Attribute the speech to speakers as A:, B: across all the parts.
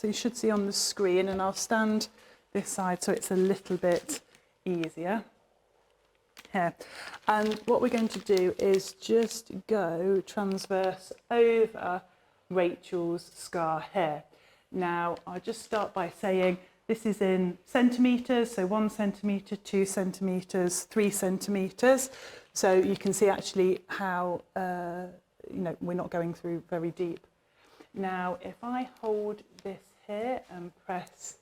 A: So you should see on the screen, and I'll stand this side so it's a little bit easier. Here. And what we're going to do is just go transverse over Rachel's scar here. Now, I'll just start by saying this is in centimetres, so 1 centimetre, 2 centimetres, 3 centimetres. So you can see actually how, we're not going through very deep. Now, if I hold this here and press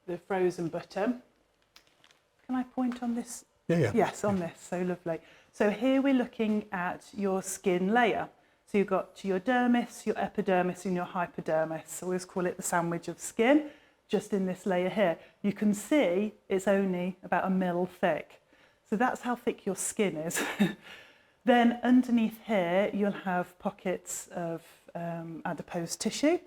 A: the frozen button, can I point on this?
B: Yeah.
A: Yes, on this, so lovely. So here we're looking at your skin layer. So you've got your dermis, your epidermis and your hypodermis. So we always call it the sandwich of skin, just in this layer here. You can see it's only about 1 mil thick. So that's how thick your skin is. Then underneath here, you'll have pockets of adipose tissue.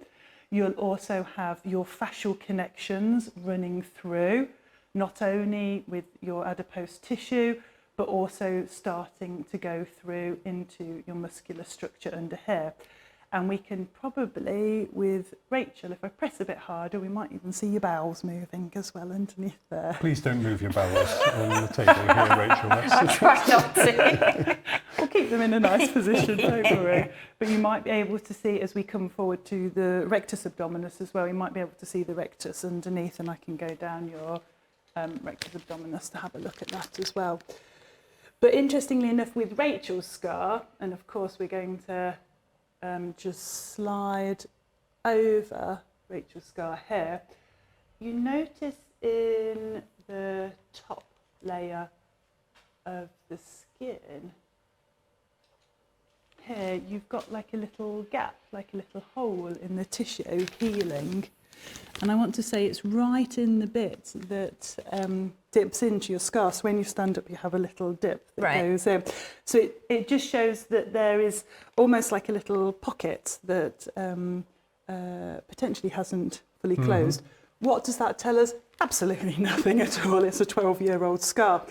A: You'll also have your fascial connections running through, not only with your adipose tissue, but also starting to go through into your muscular structure under here. And we can probably, with Rachel, if I press a bit harder, we might even see your bowels moving as well underneath there.
B: Please don't move your bowels on the table here, Rachel.
A: I'll try not to. We'll keep them in a nice position, don't worry. But you might be able to see, as we come forward to the rectus abdominis as well, you might be able to see the rectus underneath, and I can go down your rectus abdominis to have a look at that as well. But interestingly enough, with Rachel's scar, and of course we're going to just slide over Rachel's scar here, you notice in the top layer of the skin here, you've got like a little gap, like a little hole in the tissue healing. And I want to say it's right in the bit that dips into your scar. So when you stand up, you have a little dip that goes in. So it just shows that there is almost like a little pocket that potentially hasn't fully closed. What does that tell us? Absolutely nothing at all. It's a 12-year-old scar.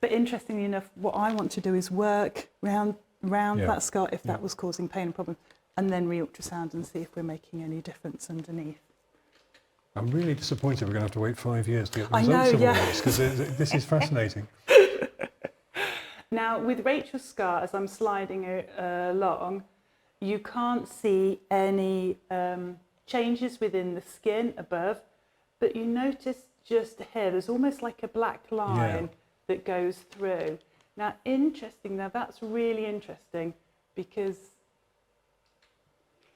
A: But interestingly enough, what I want to do is work round that scar if that was causing pain and problems, and then re-ultrasound and see if we're making any difference underneath.
B: I'm really disappointed we're going to have to wait 5 years to get the results of all this, because this is fascinating.
A: Now, with Rachel's scar, as I'm sliding it along, you can't see any changes within the skin above, but you notice just here, there's almost like a black line that goes through. Now, that's really interesting, because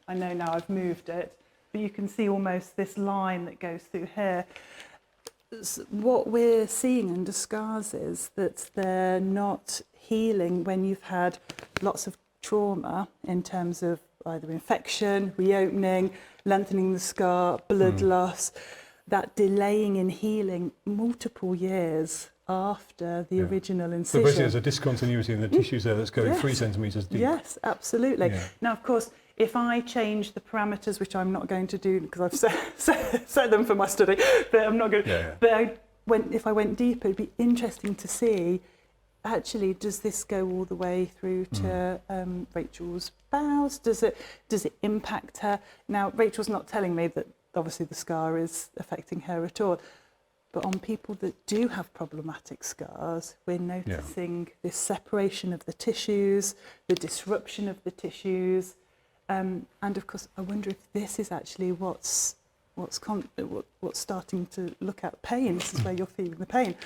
A: I know now I've moved it, but you can see almost this line that goes through here. What we're seeing under scars is that they're not healing when you've had lots of trauma in terms of either infection, reopening, lengthening the scar, blood loss, that delaying in healing multiple years after the original incision.
B: So basically there's a discontinuity in the tissues there that's going 3 centimetres deep.
A: Yes, absolutely. Yeah. Now, of course, if I change the parameters, which I'm not going to do because I've set them for my study, but I'm not going to. But if I went deeper, it'd be interesting to see, actually, does this go all the way through to Rachel's bowels? Does it impact her? Now, Rachel's not telling me that obviously the scar is affecting her at all. But on people that do have problematic scars, we're noticing this separation of the tissues, the disruption of the tissues. And of course, I wonder if this is actually what's starting to look at pain. This is where you're feeling the pain.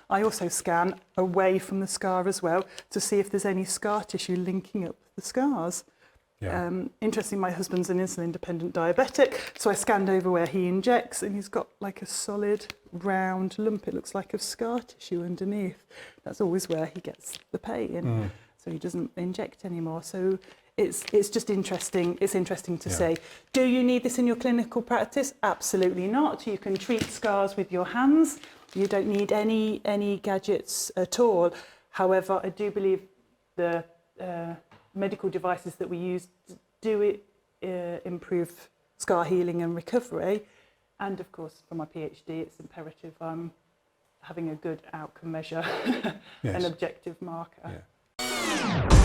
A: I also scan away from the scar as well to see if there's any scar tissue linking up the scars. Interestingly, my husband's an insulin-dependent diabetic, so I scanned over where he injects, and he's got like a solid round lump. It looks like a scar tissue underneath. That's always where he gets the pain, so he doesn't inject anymore. So it's just interesting. It's interesting to see. Do you need this in your clinical practice? Absolutely not. You can treat scars with your hands. You don't need any gadgets at all. However, I do believe the medical devices that we use do improve scar healing and recovery. And of course, for my PhD, it's imperative I'm having a good outcome measure, an objective marker.
B: Yeah.